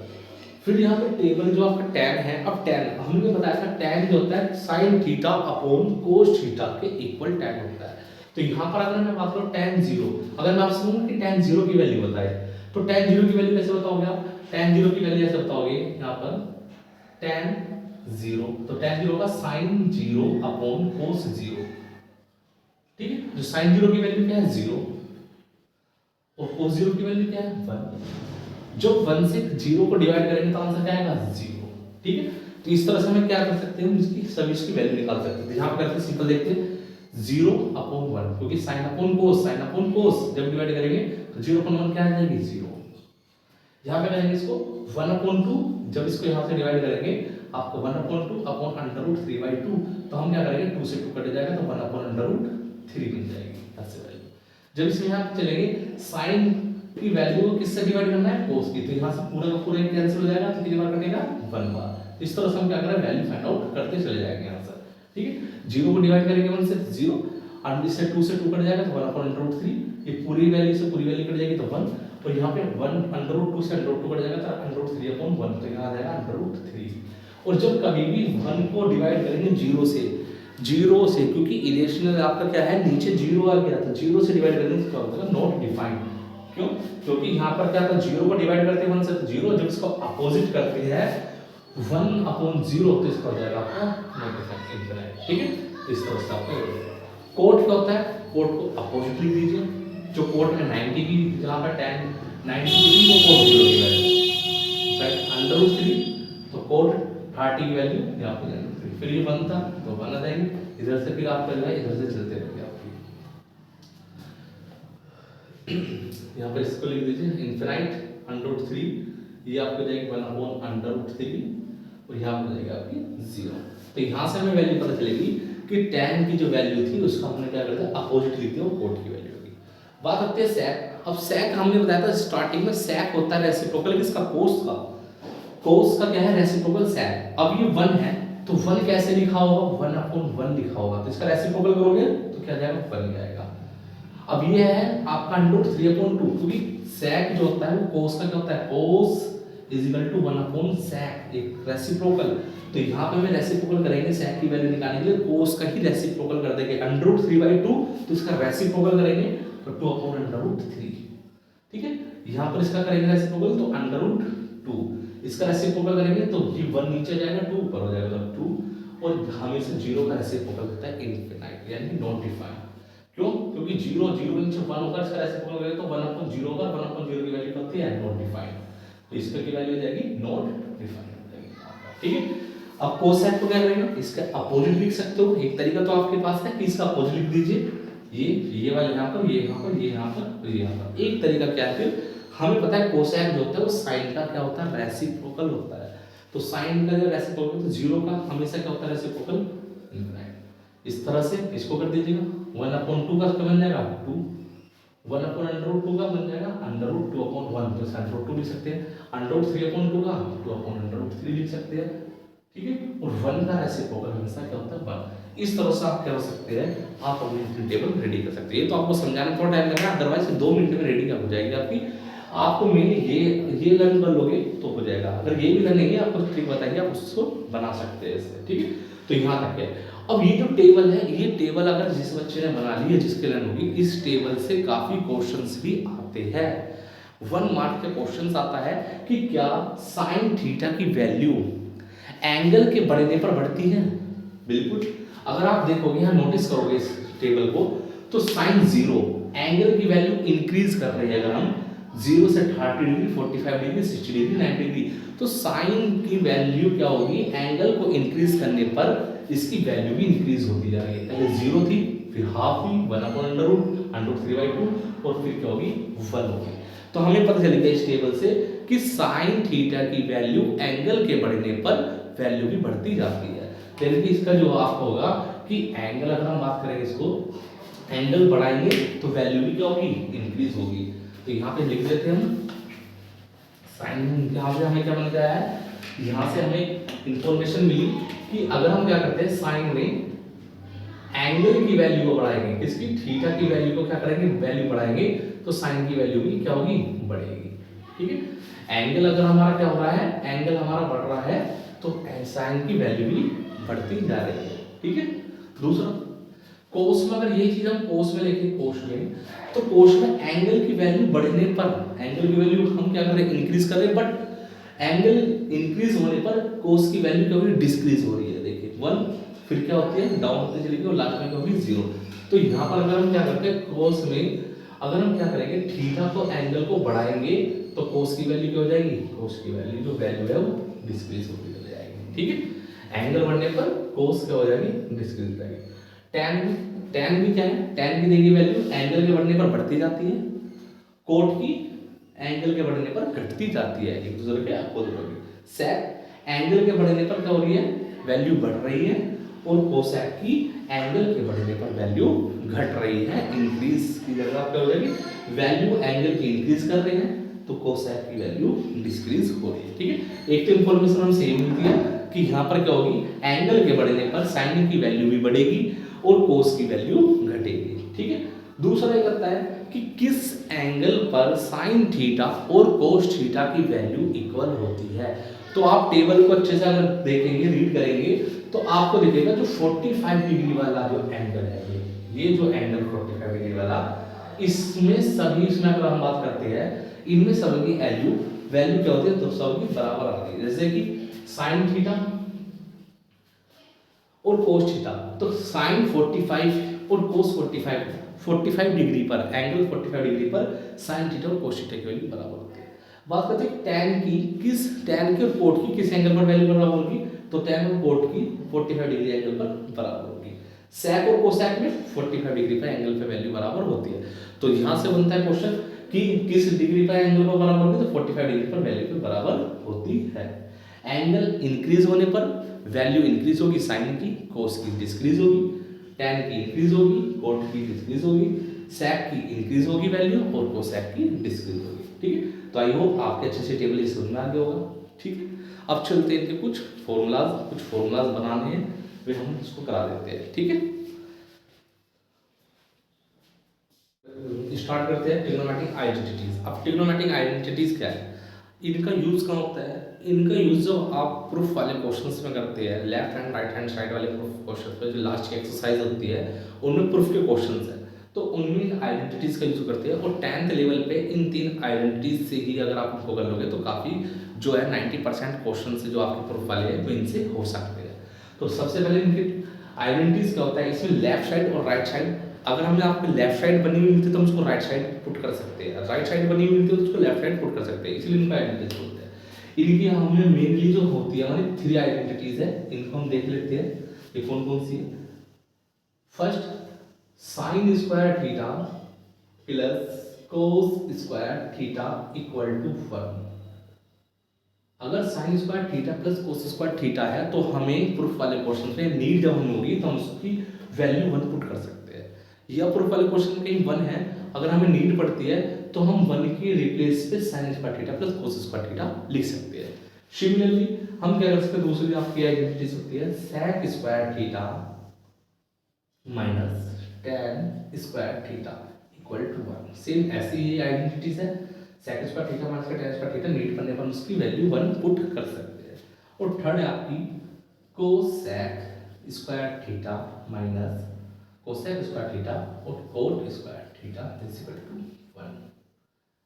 फिर यहाँ पे टेबल जो आपका tan है, अब tan हमने बताया था tan जो होता है sine theta upon cos theta के इक्वल tan होता है। तो यहाँ पर अगर मैं बात करूँ tan 0, अगर मैं आपसे कहूँ कि tan 0 की वैल्यू बताए, तो tan 0 की वैल्यू कैसे बताओगे आप, tan 0 की वैल्यू ऐसे बताओगे यहाँ पर tan 0, तो tan 0 का साइन 0 अपॉन कोस 0, ठीक है। जो साइन 0 की वैल्यू क्या है 0, और कोस 0 की वैल्यू क्या है 1, जो 1 से 0 को डिवाइड करेंगे तो आंसर क्या आएगा 0, ठीक है। तो इस तरह से हम क्या कर सकते हैं, इसकी सभी इसकी वैल्यू निकाल सकते हैं। यहाँ पर करते सिंपल देखते हैं 0/1, क्योंकि साइन अपॉन कोस जब डिवाइड करेंगे तो 0/1 क्या आ जाएगी 0। यहाँ पे करेंगे इसको 1/2, जब इसको यहाँ से डिवाइड करेंगे आपको 1/2 अपॉन अंडर रूट 3/2, तो हम क्या करेंगे 2 से 2 कट जाएगा तो 1/√3 बन जाएगी ऐसे वैल्यू। जब इसमें यहाँ चलेंगे साइन की वैल्यू को किससे डिवाइड करना है, कोस की, तो यहाँ से पूरा का पूरा कैंसिल हो जाएगा, तो कितनी बार कटेगा 1 बार। इस तरह से हम क्या करें, वैल्यू फाइंड आउट करते चले जाएंगे यहाँ से, ठीक है। 0 को डिवाइड करेंगे 1 से 0, और इससे 2 से 2 कट जाएगा तो 1/√3, ये पूरी वैल्यू से पूरी वैल्यू कट जाएगी तो 1, और यहाँ पे 1/√2 से √2 कट जाएगा तो √3/1, तो यहाँ आ जाएगा √3। और जब कभी भी 1 को डिवाइड करेंगे 0 से, क्योंकि इरेशनल आपका क्या है नीचे 0 आ गया, तो 0 से डिवाइड करेंगे तो क्या होगा नॉट डिफाइंड। क्यों, क्योंकि यहाँ पर क्या था 0 को डिवाइड करते हैं 1 से तो 0, जब इसको अपोजिट करते हैं 1/0 तो इसका हो जाएगा आपका नॉट डिफाइंड, ठीक है। इस तरह से आपका कोट क्या होता है, कोट को अपोजिट लिख दीजिए। जो कोट में 90 की जहाँ पर tan 90 की वो कोट 0 की वैल्यू, अंडर रूट 3, तो कोट 30 की वैल्यू यहाँ पे जाएगी, फिर ये 1 था तो 1 आ जाएगी, इधर से फिर आपका जो है इधर से चलते रहेंगे आपकी। यहाँ पर इसको लिख दीजिए इन्फिनाइट अंडर 3, ये आपको जाएगी 1/√3 और यहाँ पर जाएगी आपकी 0। तो यहाँ से हमें वैल्यू पता चलेगी कि tan की जो वैल्यू थी उसका हमने क्या कर दिया, अपोजिट लिख दिया, वो कोट की वैल्यू होगी। बात करते हैं sec। अब sec हमने बताया था स्टार्टिंग में, sec होता है रेसिप्रोकल किसका, cos का। cos का क्या है, रेसिप्रोकल sec। अब ये 1 है तो 1 कैसे लिखा होगा, 1/1 लिखा होगा, तो इसका रेसिप्रोकल करोगे तो क्या जाएगा, 1 जाएगा। अब ये है आपका √3/2, क्योंकि sec जो होता है वो cos का क्या होता है, cos = 1/sec, एक रेसिप्रोकल। तो यहाँ पे हमें रेसिप्रोकल करेंगे sec की वैल्यू निकालने के लिए, cos का ही रेसिप्रोकल कर देंगे √3/2, तो इसका रेसिप्रोकल करेंगे तो 2/√3, ठीक है। यहाँ पर इसका करेंगे रेसिप्रोकल तो √2, इसका रेसिप्रोकल करेंगे तो ये 1 नीचे जाएगा, 2 ऊपर हो जाएगा, मतलब 2। और हमेशा 0 का रेसिप्रोकल होता है इनफिनाइट, यानी नॉट डिफाइंड। क्यों, क्योंकि 0 0 के नीचे 1 होगा, इसका रेसिप्रोकल करेंगे तो 1/0 होगा, 1/0 की वैल्यू होती है नॉट डिफाइंड, तो इसका की वैल्यू हो जाएगी नॉट डिफाइंड हो जाएगी, ठीक है। अब कोसेक को क्या करेंगे, इसका अपोजिट लिख सकते हो, एक तरीका तो आपके पास है कि इसका अपोजिट लिख दीजिए, ये वाला यहाँ पर, ये यहाँ पर, ये यहाँ पर, ये यहाँ पर। एक तरीका क्या है, फिर हमें पता है कोसेक जो होता है वो साइन का क्या होता है, रेसिप्रोकल होता है। तो साइन का जो रेसिप्रोकल, तो 0 का हमेशा क्या होता है, रेसिप्रोकल इनफिनाइट। इस तरह से इसको कर दीजिएगा, 1/2 का बन जाएगा 2, 1/√2 का बन जाएगा √2/1, तो √2 लिख सकते हैं, √3/2 का 2/√3 लिख सकते हैं, ठीक है। और 1 का रेसिप्रोकल हमेशा क्या होता है 1। इस तरह से आप क्या कर सकते हैं, आप अपनी टेबल रेडी कर सकते हैं। ये तो आपको समझाने में थोड़ा टाइम लगेगा, अदरवाइज 2 मिनट में रेडी हो जाएगी आपकी। आपको मेनली ये लर्न कर लोगे तो हो जाएगा, अगर ये भी लर्न नहीं है, आपको ट्रिक बताएंगे, आप उसको बना सकते हैं इससे, ठीक है। तो यहाँ तक है। अब ये जो टेबल है, ये टेबल अगर जिस बच्चे ने बना ली है, जिसके लर्न होगी, इस टेबल से काफी क्वेश्चंस भी आते हैं। 1 मार्क के क्वेश्चंस आता है कि क्या साइन थीटा की वैल्यू एंगल के बढ़ने पर बढ़ती है। बिल्कुल, अगर आप देखोगे यहाँ नोटिस करोगे इस टेबल को, तो साइन 0 एंगल की वैल्यू इंक्रीज कर रही है। अगर हम 0 से 30 डिग्री, 45 डिग्री, 60 डिग्री, 90 डिग्री, तो साइन की वैल्यू क्या होगी, एंगल को इंक्रीज करने पर इसकी वैल्यू भी इंक्रीज होती जा रही है। पहले 0 थी, फिर हाफ हुई, 1/√3/2, और फिर क्या होगी, 1 होगी। तो हमें पता चलेगा इस टेबल से कि साइन थीटा की वैल्यू एंगल के बढ़ने पर वैल्यू भी बढ़ती जाती है। यानी कि इसका जो आपको होगा कि एंगल, अगर हम बात करेंगे इसको, एंगल बढ़ाएंगे तो वैल्यू भी क्या होगी, इंक्रीज होगी। तो यहाँ पे लिख देते हैं हम साइन, यहाँ पे हमें क्या बन गया है, यहाँ से हमें इंफॉर्मेशन मिली कि अगर हम क्या करते हैं, साइन में एंगल की वैल्यू को बढ़ाएंगे, किसकी, थीटा की वैल्यू को क्या करेंगे, वैल्यू बढ़ाएंगे, तो साइन की वैल्यू भी क्या होगी, बढ़ेगी, ठीक है। एंगल अगर हमारा क्या हो रहा है, एंगल हमारा बढ़ रहा है, तो साइन की वैल्यू भी बढ़ती जा रही है, ठीक है। दूसरा, कोस में अगर ये चीज हम कोस में लेके, कोस में, तो कोस में एंगल की वैल्यू बढ़ने पर, एंगल की वैल्यू हम क्या कर रहे हैं, इंक्रीज कर रहे हैं, बट एंगल इंक्रीज होने पर कोस की वैल्यू क्या हो रही है, डिक्रीज हो रही है। देखिए 1, फिर क्या होती है, डाउन होती चलेगी, और लास्ट में क्या होगी, 0। तो यहाँ पर अगर हम क्या करते हैं, कोस में अगर हम क्या करेंगे, थीटा को, एंगल को बढ़ाएंगे, तो कोस की वैल्यू क्या हो जाएगी, कोस की वैल्यू जो वैल्यू है वो डिक्रीज होती चली जाएगी, ठीक है। एंगल बढ़ने पर कोस क्या हो जाएगी, डिक्रीज हो जाएगी। tan भी क्या है, tan की देगी वैल्यू, एंगल के बढ़ने पर बढ़ती जाती है, कोट की एंगल के बढ़ने पर घटती जाती है, एक दूसरे के अपोजिट होगी। sec एंगल के बढ़ने पर क्या हो रही है, वैल्यू बढ़ रही है, और कोसेक की एंगल के बढ़ने पर वैल्यू घट रही है, इंक्रीज की जगह क्या हो जाएगी, वैल्यू एंगल की इंक्रीज कर रहे हैं, तो कोसेक की वैल्यू डिक्रीज हो रही है, ठीक है। एक तो इंफॉर्मेशन हम सेम मिलती है कि यहाँ पर क्या होगी, एंगल के बढ़ने पर साइन की वैल्यू भी बढ़ेगी और कोस की वैल्यू घटेगी, ठीक है। दूसरा ये करता है कि किस एंगल पर साइन थीटा और कोस थीटा की वैल्यू इक्वल होती है। तो आप टेबल को अच्छे से अगर देखेंगे, रीड करेंगे, तो आपको दिखेगा जो 45 डिग्री वाला जो एंगल है, ये जो एंगल 45 डिग्री वाला, इसमें सभी, इसमें अगर हम बात करते हैं, इनमें सभी की वैल्यू क्या होती है, तो सबकी बराबर आती है। जैसे कि साइन थीटा और कोस थीटा, तो साइन 45 और कोस 45 डिग्री पर, एंगल 45 डिग्री पर साइन थीटा और कोस थीटा की वैल्यू बराबर होती है। बात करते हैं tan की, और कोट की किस एंगल पर वैल्यू बराबर होगी, तो tan और cot की 45 डिग्री एंगल पर बराबर होगी। sec और cosec में 45 डिग्री पर एंगल पे वैल्यू बराबर होती है। तो यहाँ से बनता है क्वेश्चन कि किस डिग्री पर एंगल पर बराबर होगी, तो 45 डिग्री पर वैल्यू पे बराबर होती है। एंगल इंक्रीज होने पर वैल्यू इंक्रीज होगी साइन की, cos की डिक्रीज होगी, tan की इंक्रीज होगी, cot की डिक्रीज होगी, sec की इंक्रीज होगी वैल्यू और cosec की डिक्रीज होगी। ठीक है, तो आई होप आपके अच्छे से टेबल समझ में आ गया होगा। ठीक है, अब चलते हैं इनके कुछ फॉर्मूलाज बनाने हैं, वे हम इसको करा देते हैं। ठीक है, स्टार्ट करते हैं ट्रिग्नोमेट्रिक आइडेंटिटीज। अब ट्रिग्नोमेट्रिक आइडेंटिटीज क्या है, इनका यूज कहाँ होता है? इनका यूज जब आप प्रूफ वाले क्वेश्चंस में करते हैं, left hand right hand side वाले प्रूफ क्वेश्चंस पे, जो लास्ट की एक्सरसाइज होती है उनमें प्रूफ के क्वेश्चंस है, तो उनमें आइडेंटिटीज का यूज करते हैं। और 10th लेवल पे इन 3 आइडेंटिटीज से ही अगर आप उनको कर लोगे तो काफ़ी जो है 90% क्वेश्चन से जो आपके प्रूफ वाले हैं वो इनसे हो सकते हैं। तो सबसे पहले इनके आइडेंटिटीज क्या होता है, इसमें लेफ्ट साइड और राइट साइड, अगर हमें आपको लेफ्ट साइड बनी हुई मिलती है तो हम उसको राइट साइड पुट कर सकते हैं, राइट साइड बनी हुई मिलती है तो उसको लेफ्ट साइड पुट कर सकते हैं, इसलिए इनका आइडेंटिटीज बोलते हैं। इनकी हमें मेनली जो होती है हमारी 3 आइडेंटिटीज है, इनको हम देख लेते हैं ये कौन कौन सी है। First, sine square theta plus cos square theta equal to 1। अगर sine square theta plus cos square theta है तो हमें प्रूफ वाले क्वेश्चन में नीड जब हमें होगी तो हम उसकी वैल्यू 1 पुट कर सकते हैं। यह प्रूफ वाले क्वेश्चन में कहीं 1 है, अगर हमें नीड पड़ती है तो हम 1 की रिप्लेस पे sign square theta plus cos square theta लिख सकते हैं। सिमिलरली हम क्या कर सकते हैं, दूसरी आपकी आइडेंटिटी होती है sec square theta minus tan square theta equal to 1। Same ऐसी ही आइडेंटिटीज है, sec square theta minus tan square theta, need करने पर उसकी वैल्यू 1 पुट कर सकते हैं। और थर्ड है आपकी cosec square theta minus cosec square theta और cot square theta is equal to 1।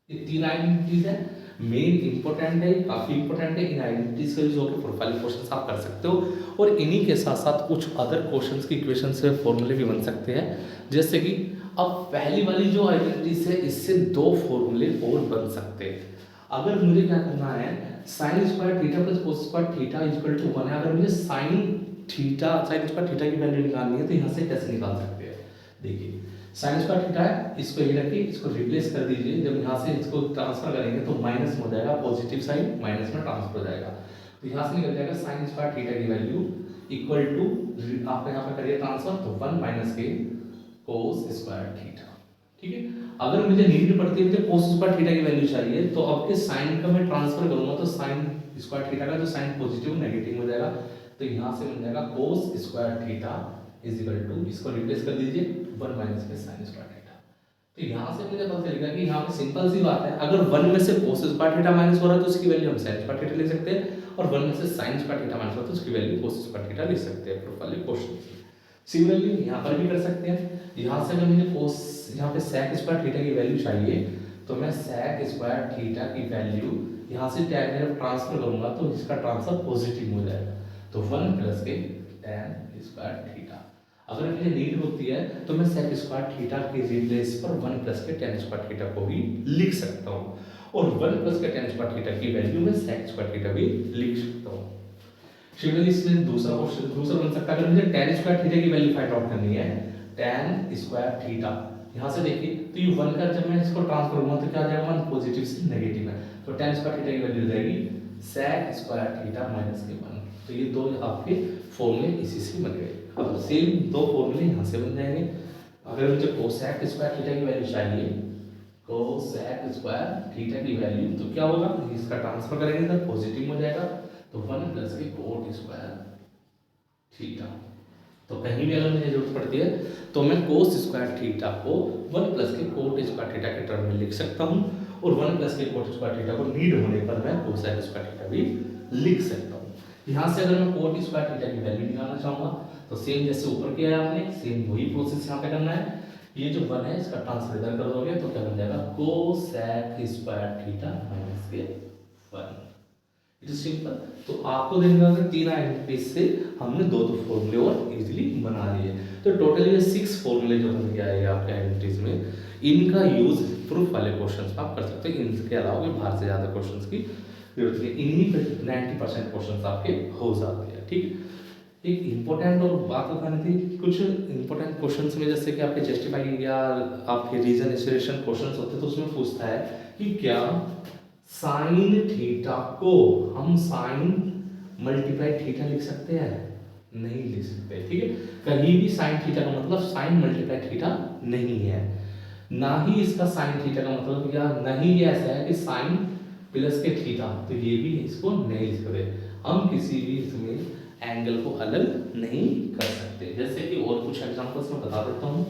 ये 3 आइडेंटिटीज है, मेन इंपॉर्टेंट है, काफी इंपॉर्टेंट है। इन आइडेंटिटीज का यूज होकर प्रोफाइल क्वेश्चंस आप कर सकते हो, और इन्हीं के साथ साथ कुछ अदर क्वेश्चंस की इक्वेशन से फॉर्मूले भी बन सकते हैं। जैसे कि अब पहली वाली जो आइडेंटिटीज है इससे 2 फॉर्मूले और बन सकते हैं। अगर मुझे क्या करना है, sine square theta plus cos square theta equal to 1 है, अगर मुझे साइन स्क्वायर थीटा की वैल्यू निकालनी है तो यहाँ से कैसे निकाल सकते हैं। देखिए साइन स्क्वायर थीटा है, इसको ये रखिए, इसको रिप्लेस कर दीजिए, जब यहाँ से इसको ट्रांसफर करेंगे तो माइनस हो जाएगा, पॉजिटिव साइन माइनस में ट्रांसफर हो जाएगा, तो यहाँ से निकल जाएगा साइन स्क्वायर थीटा की वैल्यू इक्वल टू, आप यहाँ पे करिए ट्रांसफर तो 1 माइनस के कोस स्क्वायर थीटा। ठीक है, अगर मुझे नीड पड़ती है तो कोस स्क्वायर थीटा की वैल्यू चाहिए, तो अब के साइन का मैं ट्रांसफर करूंगा तो साइन स्क्वायर थीटा का जो साइन पॉजिटिव नेगेटिव हो जाएगा, तो यहाँ से बन जाएगा cos square theta is equal to, इसको रिप्लेस कर दीजिए 1 माइनस के साइन स्क्वायर थीटा। तो यहाँ से मुझे पता चलेगा कि यहाँ पे सिंपल सी बात है, अगर 1 में से कोस स्क्वायर थीटा माइनस हो रहा है तो उसकी वैल्यू हम साइन स्क्वायर थीटा लिख सकते हैं, और 1 में से साइन स्क्वायर थीटा माइनस हो रहा है तो उसकी वैल्यू कोस स्क्वायर थीटा लिख सकते हैं प्रूफ वाले क्वेश्चन की। सिमिलरली यहाँ पर भी कर सकते हैं, यहाँ से अगर मुझे कोस यहाँ पे सेक स्क्वायर थीटा की वैल्यू चाहिए तो मैं सेक स्क्वायर थीटा की वैल्यू यहाँ से tan में ट्रांसफर करूंगा तो इसका ट्रांसफर पॉजिटिव हो जाएगा, तो 1 प्लस के tan स्क्वायर थीटा। अगर मुझे नीड होती है तो मैं सेक स्क्वायर थीटा के रिप्लेस पर 1 प्लस के tan स्क्वायर थीटा को भी लिख सकता हूँ, और 1 प्लस के tan स्क्वायर थीटा की वैल्यू में सेक स्क्वायर थीटा भी लिख सकता हूँ। सिमिलरली इसमें दूसरा बन सकता है, अगर मुझे tan स्क्वायर थीटा की वैल्यू फाइंड आउट करनी है, tan स्क्वायर थीटा, यहाँ से देखिए तो ये 1 का जब मैं इसको ट्रांसफर करूंगा तो क्या आ जाएगा, 1 पॉजिटिव से नेगेटिव है, तो tan स्क्वायर थीटा की वैल्यू जाएगी sec स्क्वायर थीटा माइनस के 1। तो ये दो आपके फॉर्मूले इसी से बन गए। अब सेम 2 फॉर्मूले यहाँ से बन जाएंगे। अगर मुझे cosec स्क्वायर थीटा की वैल्यू चाहिए, cosec स्क्वायर थीटा की वैल्यू, तो क्या होगा, इसका ट्रांसफर करेंगे तो पॉजिटिव हो जाएगा, तो 1 प्लस के cot स्क्वायर थीटा। तो कहीं भी अगर मुझे जरूरत पड़ती है तो मैं कोस स्क्वायर थीटा को 1 प्लस के कोट स्क्वायर थीटा के टर्म में लिख सकता हूँ, और 1 प्लस के कोट स्क्वायर थीटा को नीड होने पर मैं कोसेक स्क्वायर थीटा भी लिख सकता हूँ। यहाँ से अगर मैं कोट स्क्वायर थीटा की वैल्यू निकालना चाहूँगा तो सेम जैसे ऊपर किया है आपने, सेम वही प्रोसेस यहाँ पे करना है। ये जो 1 है इसका ट्रांसफर इधर कर दोगे तो क्या बन जाएगा, कोसेक स्क्वायर थीटा माइनस के 1। It is simple. तो आपको देखना है 3 आइडेंटिटीज से हमने 2 फॉर्मूले और इजीली बना लिए। तो टोटली ये 6 फॉर्मूले जो बन गया है आपके आइडेंटिटीज में, इनका यूज प्रूफ वाले क्वेश्चंस में आप कर सकते हैं। इनके अलावा भी बाहर से ज्यादा क्वेश्चंस की जरूरत नहीं, इन्हीं पे 90% क्वेश्चंस आपके हो जाते हैं। ठीक है। एक इम्पोर्टेंट और बात बतानी थी, कुछ इम्पोर्टेंट क्वेश्चंस में जैसे कि आपके जस्टिफाई या आपके रीजन एसोसिएशन क्वेश्चंस होते हैं, तो उसमें पूछता है कि क्या साइन थीटा को हम साइन मल्टीप्लाई थीटा लिख सकते हैं? नहीं लिख सकते, ठीक है। कहीं भी साइन थीटा का मतलब साइन मल्टीप्लाई थीटा नहीं है, ना ही इसका साइन थीटा का मतलब, या नहीं ये ऐसा है कि साइन प्लस के थीटा, तो ये भी इसको नहीं लिख सकते। हम किसी भी इसमें एंगल को अलग नहीं कर सकते। जैसे कि और कुछ एग्जांपल्स मैं बता देता हूं।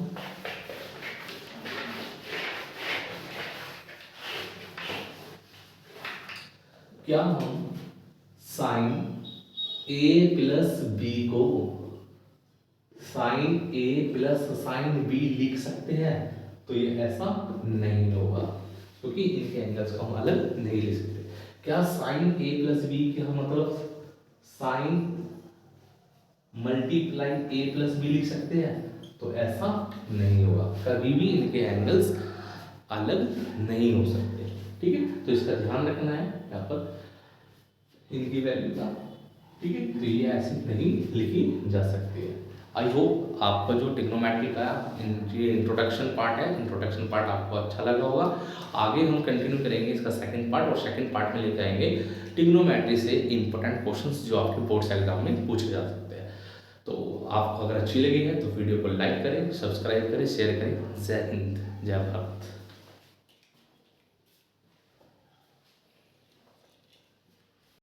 क्या हम साइन ए प्लस बी को साइन ए प्लस साइन बी लिख सकते हैं? तो ये ऐसा नहीं होगा, क्योंकि इनके एंगल्स को हम अलग नहीं लिख सकते। क्या साइन ए प्लस बी का मतलब साइन मल्टीप्लाई ए प्लस बी लिख सकते हैं? तो ऐसा नहीं होगा, कभी भी इनके एंगल्स अलग नहीं हो सकते, ठीक है। तो इसका ध्यान रखना है यहाँ पर इनकी वैल्यू का, ठीक है। तो ये ऐसे नहीं लिखी जा सकती है। आई होप आपका जो ट्रिग्नोमेट्री का ये इंट्रोडक्शन पार्ट है, इंट्रोडक्शन पार्ट आपको अच्छा लगा होगा। आगे हम कंटिन्यू करेंगे इसका सेकंड पार्ट, और सेकंड पार्ट में लेकर आएंगे ट्रिग्नोमेट्री से इंपॉर्टेंट क्वेश्चंस जो आपके बोर्ड्स एग्जाम में पूछे जा सकते हैं। तो आपको अगर अच्छी लगी है तो वीडियो को लाइक करें, सब्सक्राइब करें, शेयर करें। जय हिंद, जय भारत।